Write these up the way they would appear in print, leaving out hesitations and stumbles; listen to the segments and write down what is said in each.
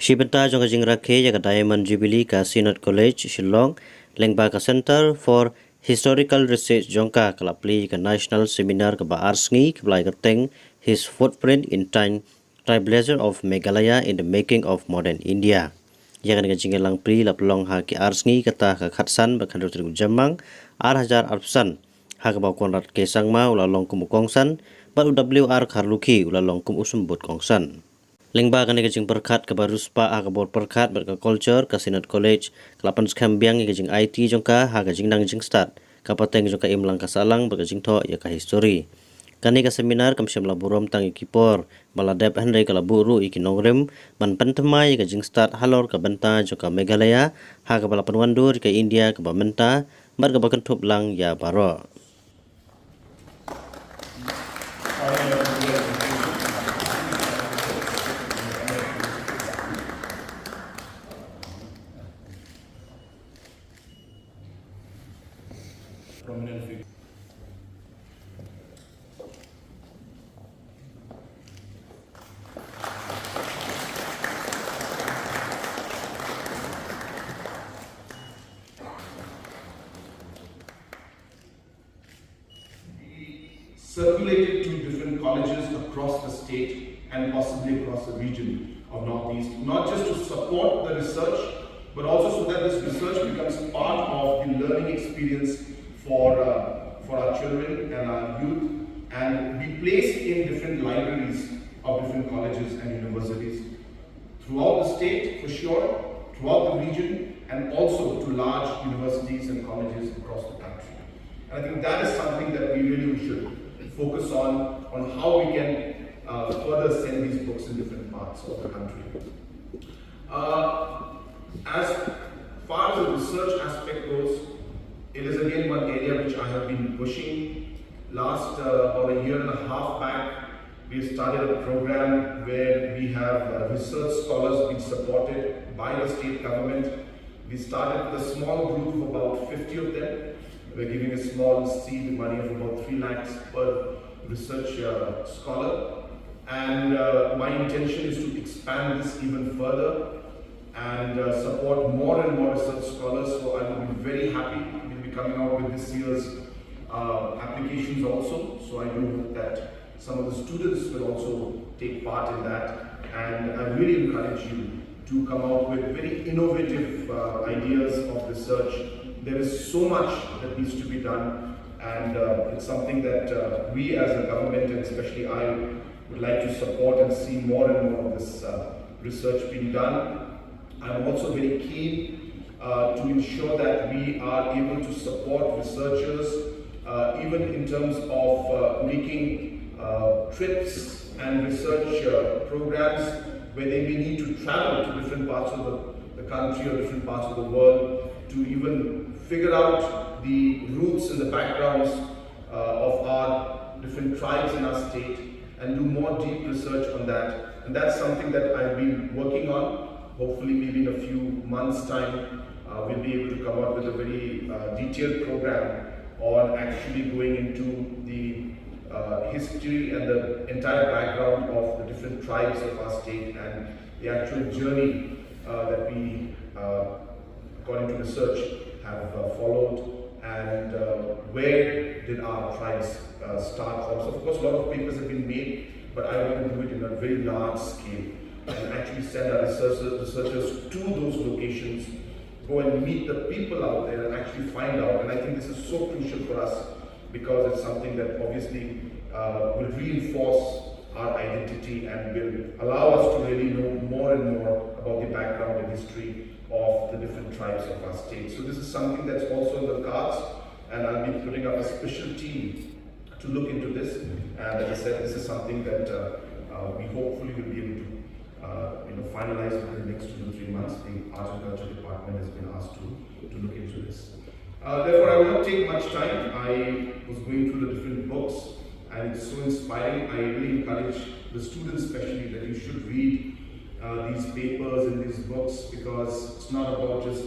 Shibenta jong Jing Rakhe jaga Diamond Jubilee ka Synod College Shilong lengba ka Center for Historical Research jongka kalapli ka National Seminar ka ba Sngi kablai ka teng his footprint in time tribalism of Meghalaya in the making of modern India. Jaga dengan jingelang pri laplong ha ki Sngi kata ka khatsan ba khandru tri jamang hajar arpsan ha ka ba konrat ke sangma ulalong kumukongsan ba UWR kharluki ulalong kum usumbut kongsan. Lengba kan jing perkat ke baruspa ha bot perkat ber ka culture ka Synod College kelapan skambiang ke jing IT jongka ha jing nang jing start ka pateng jongka imlang ka salang ber jing tho ya ka history kani ka seminar kam syam laburom tang ikipor baladep henry ka laburu ikinogrem ban pentemai ka jing start halor ka benta jongka Meghalaya ha ka balapan wandur ka India ka bamenta bar ka bakan thup lang ya baro. Prominent figure. Circulated to different colleges across the state and possibly across the region of Northeast, not just to support the research, but also so that this research becomes part of the learning experience for our children and our youth, and be placed in different libraries of different colleges and universities throughout the state, for sure, throughout the region, and also to large universities and colleges across the country. And I think that is something that we really should focus on how we can further send these books in different parts of the country. As far as the research aspect goes, it is again one area which I have been pushing. Last about a year and a half back, we started a program where we have research scholars being supported by the state government. We started with a small group of about 50 of them. We're giving a small seed money of about 3 lakhs per research scholar. And my intention is to expand this even further and support more and more research scholars. So I will be very happy. We'll be coming out with this year's applications also. So I do hope that some of the students will also take part in that. And I really encourage you to come out with very innovative ideas of research. There is so much that needs to be done, and it's something that we as a government, and especially I, would like to support and see more and more of this research being done. I'm also very keen to ensure that we are able to support researchers even in terms of making trips and research programs where they may need to travel to different parts of the country or different parts of the world to even figure out the roots and the backgrounds of our different tribes in our state and do more deep research on that. And that's something that I've been working on. Hopefully maybe in a few months' time we'll be able to come up with a very detailed program on actually going into the history and the entire background of the different tribes of our state and the actual journey that we, according to research, have followed, and where did our tribes start from. So of course a lot of papers have been made, but I want to do it in a very large scale and actually send our researchers to those locations, go and meet the people out there and actually find out. And I think this is so crucial for us because it's something that obviously will reinforce our identity and will allow us to really know more and more about the background and history of the different tribes of our state. So this is something that's also in the cards, and I'll be putting up a special team to look into this. And as I said, this is something that we hopefully will be able to finalize within the next 2 to 3 months. The Art and Culture Department has been asked to look into this. Therefore, I will not take much time. I was going through the different books, and it's so inspiring. I really encourage the students especially that you should read these papers and these books, because it's not about just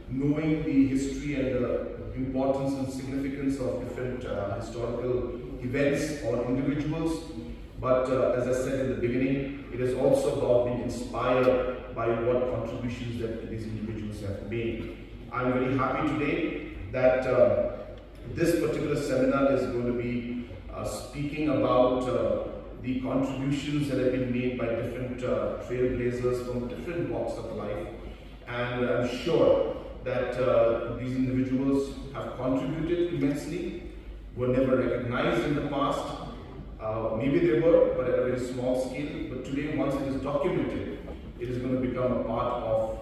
knowing the history and the importance and significance of different historical events or individuals, but as I said in the beginning, it is also about being inspired by what contributions that these individuals have made. I'm very happy today that this particular seminar is going to be speaking about the contributions that have been made by different trailblazers from different walks of life, and I'm sure that these individuals have contributed immensely, were never recognized in the past. Maybe they were, but at a very small scale. But today, once it is documented, it is going to become a part of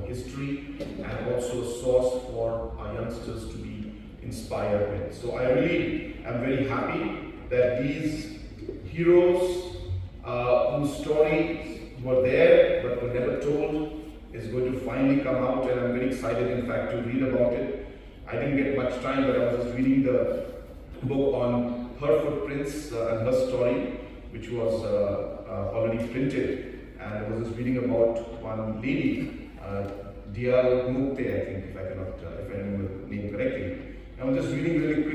history, and also a source for our youngsters to be inspired with. So I really am very happy that these heroes whose stories were there but were never told is going to finally come out, and I'm very excited, in fact, to read about it. I didn't get much time, but I was just reading the book on her footprints and her story, which was already printed, and I was just reading about one lady, Dial Mukte, I think, if I remember the name correctly. I was just reading really quick.